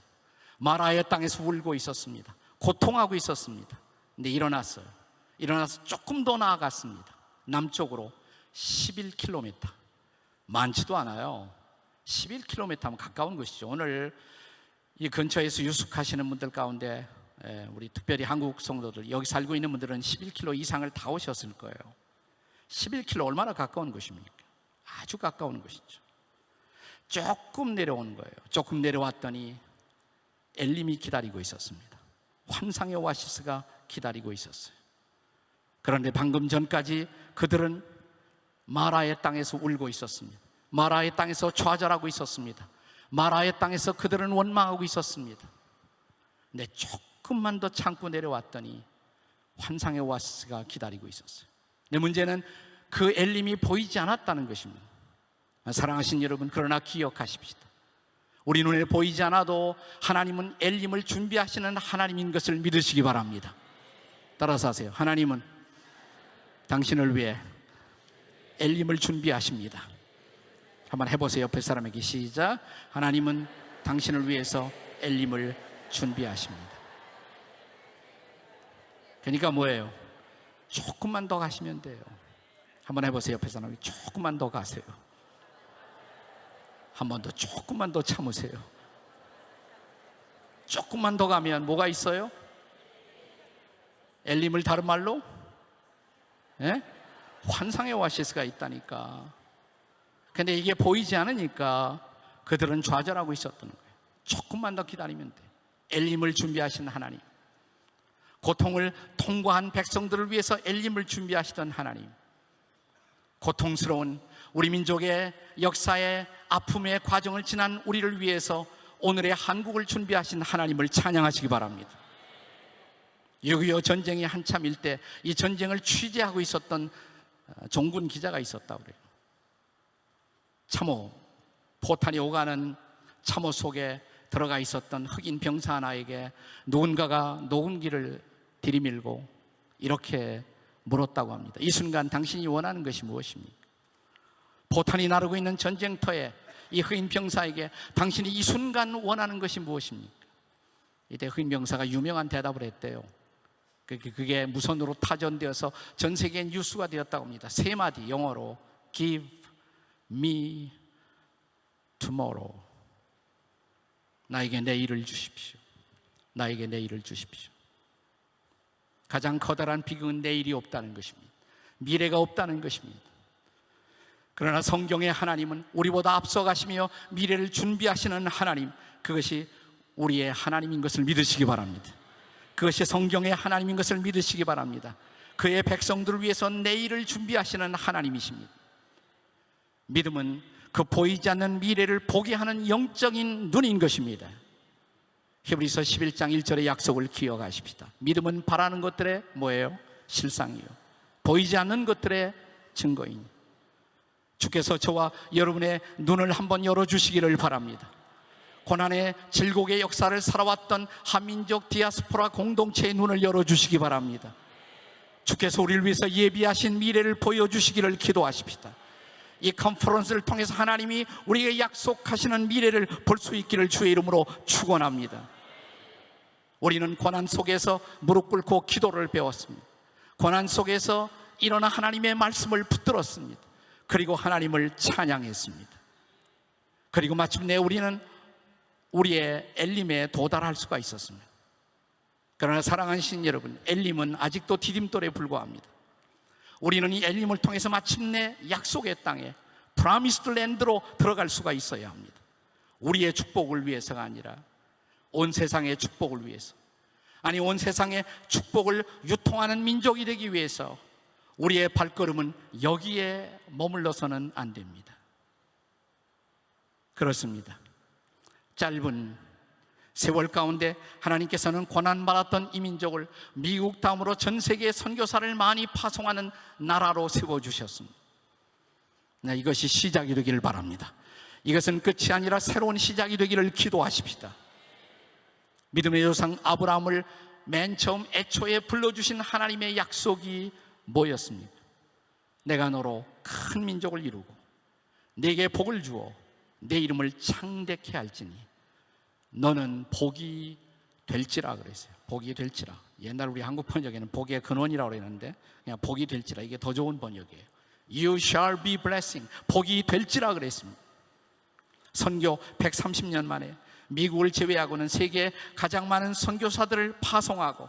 마라의 땅에서 울고 있었습니다. 고통하고 있었습니다. 근데 일어났어요. 일어나서 조금 더 나아갔습니다. 남쪽으로 11km. 많지도 않아요. 11km 하면 가까운 것이죠. 오늘 이 근처에서 유숙하시는 분들 가운데 우리 특별히 한국 성도들, 여기 살고 있는 분들은 11km 이상을 다 오셨을 거예요. 11km 얼마나 가까운 것입니까? 아주 가까운 것이죠. 조금 내려오는 거예요. 조금 내려왔더니 엘림이 기다리고 있었습니다. 환상의 오아시스가 기다리고 있었어요. 그런데 방금 전까지 그들은 마라의 땅에서 울고 있었습니다. 마라의 땅에서 좌절하고 있었습니다. 마라의 땅에서 그들은 원망하고 있었습니다. 근데 조금만 더 참고 내려왔더니 환상의 오아시스가 기다리고 있었어요. 근데 문제는 그 엘림이 보이지 않았다는 것입니다. 사랑하신 여러분, 그러나 기억하십시다. 우리 눈에 보이지 않아도 하나님은 엘림을 준비하시는 하나님인 것을 믿으시기 바랍니다. 따라서 하세요. 하나님은 당신을 위해 엘림을 준비하십니다. 한번 해보세요. 옆에 사람에게. 시작. 하나님은 당신을 위해서 엘림을 준비하십니다. 그러니까 뭐예요? 조금만 더 가시면 돼요. 한번 해보세요. 옆에 사람에게. 조금만 더 가세요. 한 번 더, 조금만 더 참으세요. 조금만 더 가면 뭐가 있어요? 엘림을 다른 말로 환상의 오아시스가 있다니까. 근데 이게 보이지 않으니까 그들은 좌절하고 있었던 거예요. 조금만 더 기다리면 돼. 엘림을 준비하신 하나님, 고통을 통과한 백성들을 위해서 엘림을 준비하시던 하나님, 고통스러운 우리 민족의 역사의 아픔의 과정을 지난 우리를 위해서 오늘의 한국을 준비하신 하나님을 찬양하시기 바랍니다. 6.25 전쟁이 한참일 때 이 전쟁을 취재하고 있었던 종군 기자가 있었다고 그래요. 참호, 포탄이 오가는 참호 속에 들어가 있었던 흑인 병사 하나에게 누군가가 녹음기를 들이밀고 이렇게 물었다고 합니다. 이 순간 당신이 원하는 것이 무엇입니까? 포탄이 나르고 있는 전쟁터에 이 흑인 병사에게 당신이 이 순간 원하는 것이 무엇입니까? 이때 흑인 병사가 유명한 대답을 했대요. 그게 무선으로 타전되어서 전 세계 뉴스가 되었다고 합니다. 3마디 영어로 Give me tomorrow. 나에게 내일을 주십시오. 나에게 내일을 주십시오. 가장 커다란 비극은 내일이 없다는 것입니다. 미래가 없다는 것입니다. 그러나 성경의 하나님은 우리보다 앞서가시며 미래를 준비하시는 하나님, 그것이 우리의 하나님인 것을 믿으시기 바랍니다. 그것이 성경의 하나님인 것을 믿으시기 바랍니다. 그의 백성들을 위해서 내일을 준비하시는 하나님이십니다. 믿음은 그 보이지 않는 미래를 보게 하는 영적인 눈인 것입니다. 히브리서 11장 1절의 약속을 기억하십시다. 믿음은 바라는 것들의 뭐예요? 실상이요, 보이지 않는 것들의 증거인. 주께서 저와 여러분의 눈을 한번 열어주시기를 바랍니다. 고난의 질곡의 역사를 살아왔던 한민족 디아스포라 공동체의 눈을 열어주시기 바랍니다. 주께서 우리를 위해서 예비하신 미래를 보여주시기를 기도하십시다. 이 컨퍼런스를 통해서 하나님이 우리에게 약속하시는 미래를 볼 수 있기를 주의 이름으로 축원합니다. 우리는 고난 속에서 무릎 꿇고 기도를 배웠습니다. 고난 속에서 일어나 하나님의 말씀을 붙들었습니다. 그리고 하나님을 찬양했습니다. 그리고 마침내 우리는 우리의 엘림에 도달할 수가 있었습니다. 그러나 사랑하는 신 여러분, 엘림은 아직도 디딤돌에 불과합니다. 우리는 이 엘림을 통해서 마침내 약속의 땅에 프라미스드 랜드로 들어갈 수가 있어야 합니다. 우리의 축복을 위해서가 아니라 온 세상의 축복을 위해서, 아니 온 세상의 축복을 유통하는 민족이 되기 위해서 우리의 발걸음은 여기에 머물러서는 안 됩니다. 그렇습니다. 짧은 세월 가운데 하나님께서는 고난받았던 이 민족을 미국 다음으로 전 세계에 선교사를 많이 파송하는 나라로 세워주셨습니다. 네, 이것이 시작이 되기를 바랍니다. 이것은 끝이 아니라 새로운 시작이 되기를 기도하십시다. 믿음의 조상 아브라함을 맨 처음 애초에 불러주신 하나님의 약속이 뭐였습니까? 내가 너로 큰 민족을 이루고 네게 복을 주어 내 이름을 창대케 할지니 너는 복이 될지라 그랬어요. 복이 될지라. 옛날 우리 한국 번역에는 복의 근원이라고 그랬는데 그냥 복이 될지라, 이게 더 좋은 번역이에요. You shall be blessing. 복이 될지라 그랬습니다. 선교 130년 만에 미국을 제외하고는 세계에 가장 많은 선교사들을 파송하고,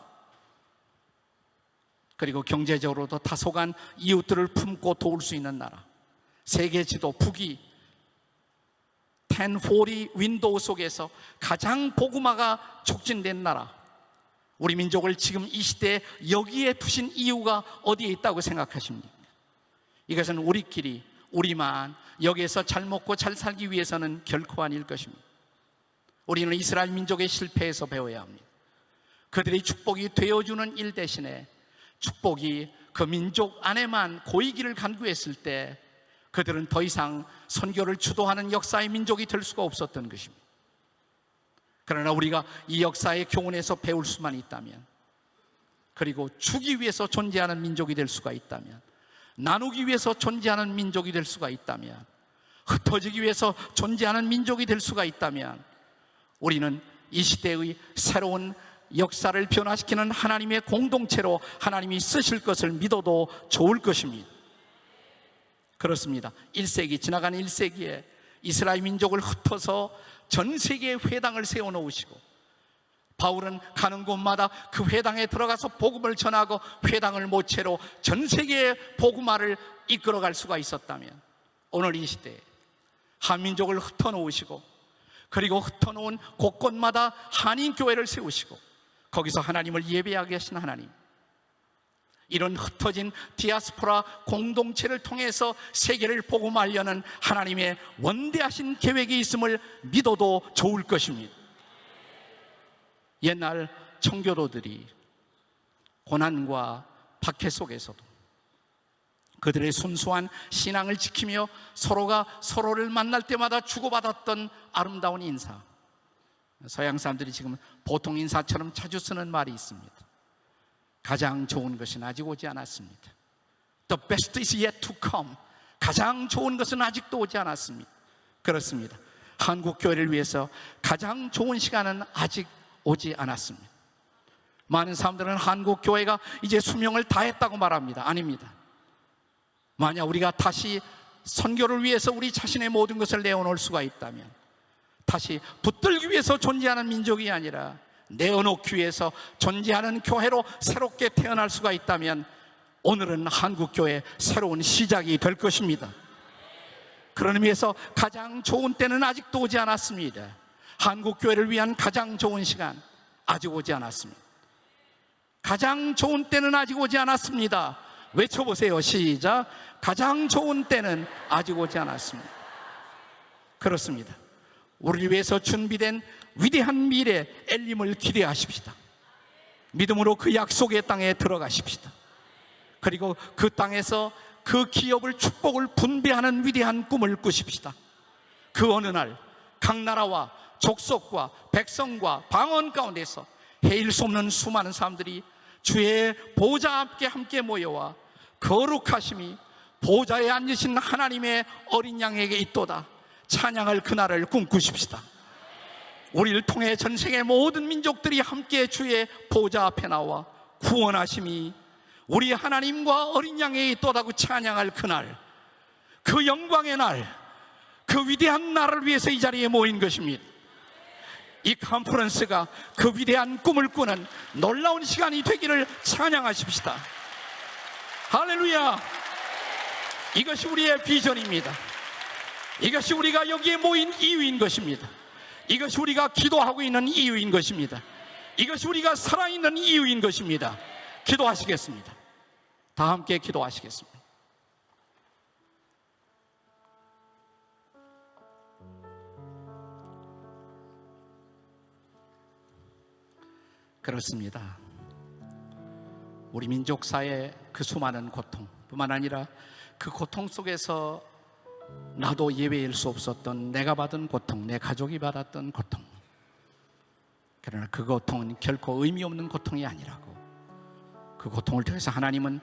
그리고 경제적으로도 다소간 이웃들을 품고 도울 수 있는 나라, 세계 지도 북위 1040 윈도우 속에서 가장 복음화가 촉진된 나라, 우리 민족을 지금 이 시대에 여기에 두신 이유가 어디에 있다고 생각하십니까? 이것은 우리끼리 우리만 여기에서 잘 먹고 잘 살기 위해서는 결코 아닐 것입니다. 우리는 이스라엘 민족의 실패에서 배워야 합니다. 그들의 축복이 되어주는 일 대신에 축복이 그 민족 안에만 고이기를 간구했을 때 그들은 더 이상 선교를 주도하는 역사의 민족이 될 수가 없었던 것입니다. 그러나 우리가 이 역사의 교훈에서 배울 수만 있다면, 그리고 주기 위해서 존재하는 민족이 될 수가 있다면, 나누기 위해서 존재하는 민족이 될 수가 있다면, 흩어지기 위해서 존재하는 민족이 될 수가 있다면, 우리는 이 시대의 새로운 역사를 변화시키는 하나님의 공동체로 하나님이 쓰실 것을 믿어도 좋을 것입니다. 그렇습니다. 1세기, 지나가는 1세기에 이스라엘 민족을 흩어서 전 세계에 회당을 세워놓으시고, 바울은 가는 곳마다 그 회당에 들어가서 복음을 전하고 회당을 모체로 전 세계의 복음화를 이끌어갈 수가 있었다면, 오늘 이 시대에 한민족을 흩어놓으시고, 그리고 흩어놓은 곳곳마다 한인교회를 세우시고 거기서 하나님을 예배하게 하신 하나님, 이런 흩어진 디아스포라 공동체를 통해서 세계를 복음하려는 하나님의 원대하신 계획이 있음을 믿어도 좋을 것입니다. 옛날 청교도들이 고난과 박해 속에서도 그들의 순수한 신앙을 지키며 서로가 서로를 만날 때마다 주고받았던 아름다운 인사, 서양 사람들이 지금 보통 인사처럼 자주 쓰는 말이 있습니다. 가장 좋은 것은 아직 오지 않았습니다. The best is yet to come. 가장 좋은 것은 아직도 오지 않았습니다. 그렇습니다. 한국 교회를 위해서 가장 좋은 시간은 아직 오지 않았습니다. 많은 사람들은 한국 교회가 이제 수명을 다했다고 말합니다. 아닙니다. 만약 우리가 다시 선교를 위해서 우리 자신의 모든 것을 내어놓을 수가 있다면, 다시 붙들기 위해서 존재하는 민족이 아니라 내어놓기 위해서 존재하는 교회로 새롭게 태어날 수가 있다면, 오늘은 한국교회 새로운 시작이 될 것입니다. 그런 의미에서 가장 좋은 때는 아직도 오지 않았습니다. 한국교회를 위한 가장 좋은 시간 아직 오지 않았습니다. 가장 좋은 때는 아직 오지 않았습니다. 외쳐보세요. 시작. 가장 좋은 때는 아직 오지 않았습니다. 그렇습니다. 우리를 위해서 준비된 위대한 미래 엘림을 기대하십시다. 믿음으로 그 약속의 땅에 들어가십시다. 그리고 그 땅에서 그 기업을, 축복을 분배하는 위대한 꿈을 꾸십시다. 그 어느 날 각 나라와 족속과 백성과 방언 가운데서 헤일 수 없는 수많은 사람들이 주의 보좌 앞에 함께 모여와 거룩하심이 보좌에 앉으신 하나님의 어린 양에게 있도다 찬양할 그날을 꿈꾸십시다. 우리를 통해 전 세계 모든 민족들이 함께 주의 보좌 앞에 나와 구원하심이 우리 하나님과 어린 양에게 있도다고 찬양할 그날, 그 영광의 날, 그 위대한 날을 위해서 이 자리에 모인 것입니다. 이 컨퍼런스가 그 위대한 꿈을 꾸는 놀라운 시간이 되기를 찬양하십시다. 할렐루야. 이것이 우리의 비전입니다. 이것이 우리가 여기에 모인 이유인 것입니다. 이것이 우리가 기도하고 있는 이유인 것입니다. 이것이 우리가 살아있는 이유인 것입니다. 기도하시겠습니다. 다 함께 기도하시겠습니다. 그렇습니다. 우리 민족사의 그 수많은 고통뿐만 아니라 그 고통 속에서 나도 예외일 수 없었던 내가 받은 고통, 내 가족이 받았던 고통, 그러나 그 고통은 결코 의미 없는 고통이 아니라고, 그 고통을 통해서 하나님은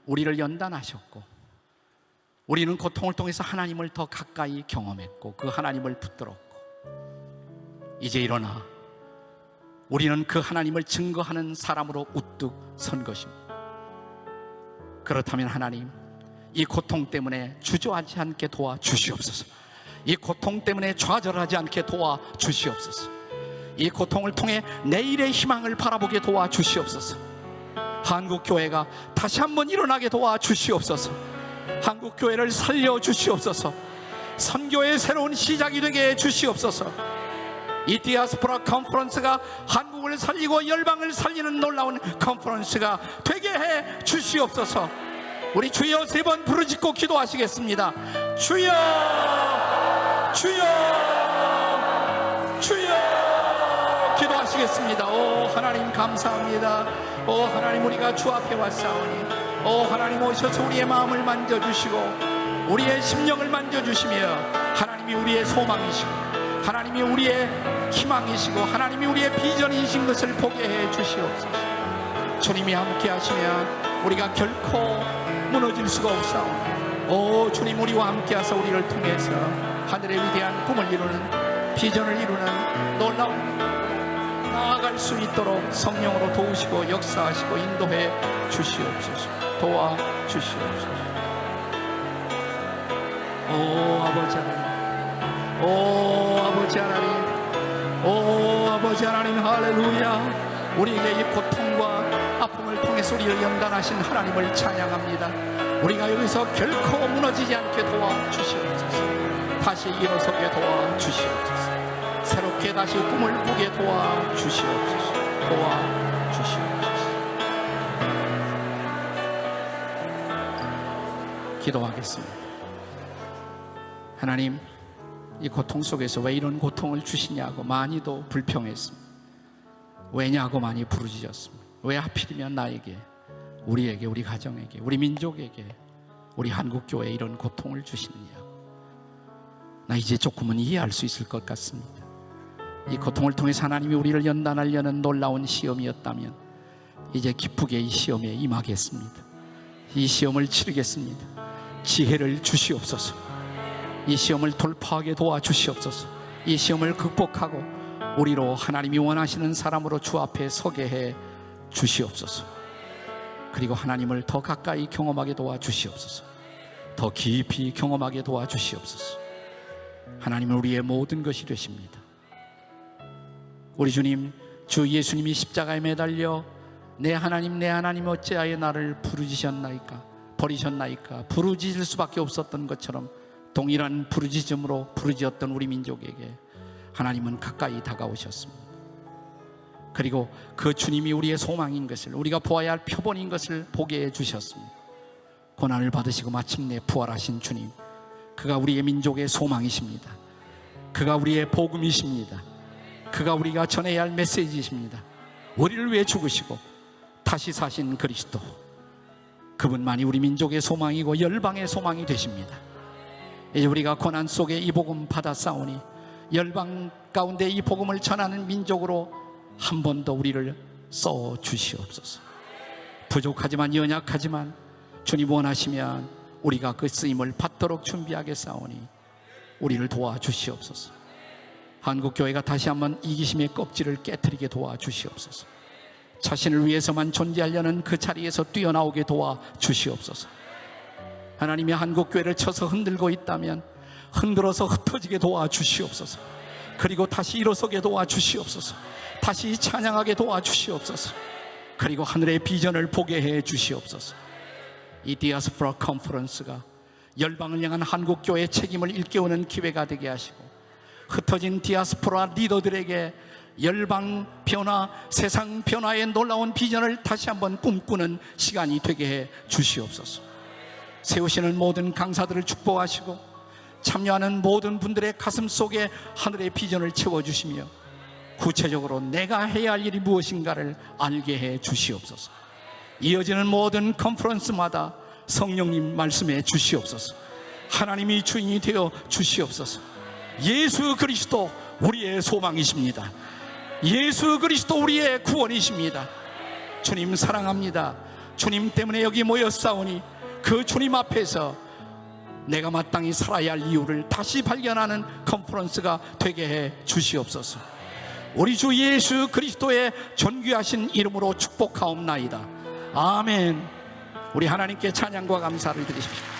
우리를 연단하셨고, 우리는 고통을 통해서 하나님을 더 가까이 경험했고, 그 하나님을 붙들었고, 이제 일어나 우리는 그 하나님을 증거하는 사람으로 우뚝 선 것입니다. 그렇다면 하나님, 이 고통 때문에 주저하지 않게 도와주시옵소서. 이 고통 때문에 좌절하지 않게 도와주시옵소서. 이 고통을 통해 내일의 희망을 바라보게 도와주시옵소서. 한국교회가 다시 한번 일어나게 도와주시옵소서. 한국교회를 살려주시옵소서. 선교의 새로운 시작이 되게 해주시옵소서. 이 디아스포라 컨퍼런스가 한국을 살리고 열방을 살리는 놀라운 컨퍼런스가 되게 해 주시옵소서. 우리 주여 3번 부르짖고 기도하시겠습니다. 주여, 주여, 주여. 기도하시겠습니다. 오 하나님 감사합니다. 오 하나님, 우리가 주 앞에 왔사오니 오 하나님 오셔서 우리의 마음을 만져주시고 우리의 심령을 만져주시며, 하나님이 우리의 소망이시고 하나님이 우리의 희망이시고 하나님이 우리의 비전이신 것을 보게 해 주시옵소서. 주님이 함께 하시면 우리가 결코 무너질 수가 없사오니, 오 주님, 우리와 함께 하사 우리를 통해서 하늘의 위대한 꿈을 이루는, 비전을 이루는 놀라운 나아갈 수 있도록 성령으로 도우시고 역사하시고 인도해 주시옵소서. 도와주시옵소서. 오 아버지 하나님, 오 아버지 하나님, 오 아버지 하나님, 할렐루야. 우리에게 이 고통과 아픔을 통해서 우리를 연단하신 하나님을 찬양합니다. 우리가 여기서 결코 무너지지 않게 도와주시옵소서. 다시 일어서게 도와주시옵소서. 새롭게 다시 꿈을 꾸게 도와주시옵소서. 도와주시옵소서. 기도하겠습니다. 하나님, 이 고통 속에서 왜 이런 고통을 주시냐고 많이도 불평했습니다. 왜냐고 많이 부르짖었습니다. 왜 하필이면 나에게, 우리에게, 우리 가정에게, 우리 민족에게, 우리 한국교회에 이런 고통을 주시느냐고. 나 이제 조금은 이해할 수 있을 것 같습니다. 이 고통을 통해서 하나님이 우리를 연단하려는 놀라운 시험이었다면 이제 기쁘게 이 시험에 임하겠습니다. 이 시험을 치르겠습니다. 지혜를 주시옵소서. 이 시험을 돌파하게 도와주시옵소서. 이 시험을 극복하고 우리로 하나님이 원하시는 사람으로 주 앞에 서게 해 주시옵소서. 그리고 하나님을 더 가까이 경험하게 도와주시옵소서. 더 깊이 경험하게 도와주시옵소서. 하나님은 우리의 모든 것이 되십니다. 우리 주님, 주 예수님이 십자가에 매달려 내 하나님, 내 하나님, 어찌하여 나를 부르짖으셨나이까, 버리셨나이까 부르짖을 수밖에 없었던 것처럼 동일한 부르짖음으로 부르짖었던 우리 민족에게 하나님은 가까이 다가오셨습니다. 그리고 그 주님이 우리의 소망인 것을, 우리가 보아야 할 표본인 것을 보게 해주셨습니다. 고난을 받으시고 마침내 부활하신 주님, 그가 우리의 민족의 소망이십니다. 그가 우리의 복음이십니다. 그가 우리가 전해야 할 메시지이십니다. 우리를 위해 죽으시고 다시 사신 그리스도, 그분만이 우리 민족의 소망이고 열방의 소망이 되십니다. 이제 우리가 고난 속에 이 복음 받았사오니 열방 가운데 이 복음을 전하는 민족으로 한 번 더 우리를 써 주시옵소서. 부족하지만 연약하지만 주님 원하시면 우리가 그 쓰임을 받도록 준비하겠사오니 우리를 도와주시옵소서. 한국교회가 다시 한번 이기심의 껍질을 깨트리게 도와주시옵소서. 자신을 위해서만 존재하려는 그 자리에서 뛰어나오게 도와주시옵소서. 하나님이 한국교회를 쳐서 흔들고 있다면 흔들어서 흩어지게 도와주시옵소서. 그리고 다시 일어서게 도와주시옵소서. 다시 찬양하게 도와주시옵소서. 그리고 하늘의 비전을 보게 해 주시옵소서. 이 디아스포라 컨퍼런스가 열방을 향한 한국교회의 책임을 일깨우는 기회가 되게 하시고, 흩어진 디아스포라 리더들에게 열방 변화, 세상 변화의 놀라운 비전을 다시 한번 꿈꾸는 시간이 되게 해 주시옵소서. 세우시는 모든 강사들을 축복하시고, 참여하는 모든 분들의 가슴 속에 하늘의 비전을 채워주시며, 구체적으로 내가 해야 할 일이 무엇인가를 알게 해 주시옵소서. 이어지는 모든 컨퍼런스마다 성령님 말씀해 주시옵소서. 하나님이 주인이 되어 주시옵소서. 예수 그리스도 우리의 소망이십니다. 예수 그리스도 우리의 구원이십니다. 주님 사랑합니다. 주님 때문에 여기 모였사오니 그 주님 앞에서 내가 마땅히 살아야 할 이유를 다시 발견하는 컨퍼런스가 되게 해 주시옵소서. 우리 주 예수 그리스도의 존귀하신 이름으로 축복하옵나이다. 아멘. 우리 하나님께 찬양과 감사를 드리십시오.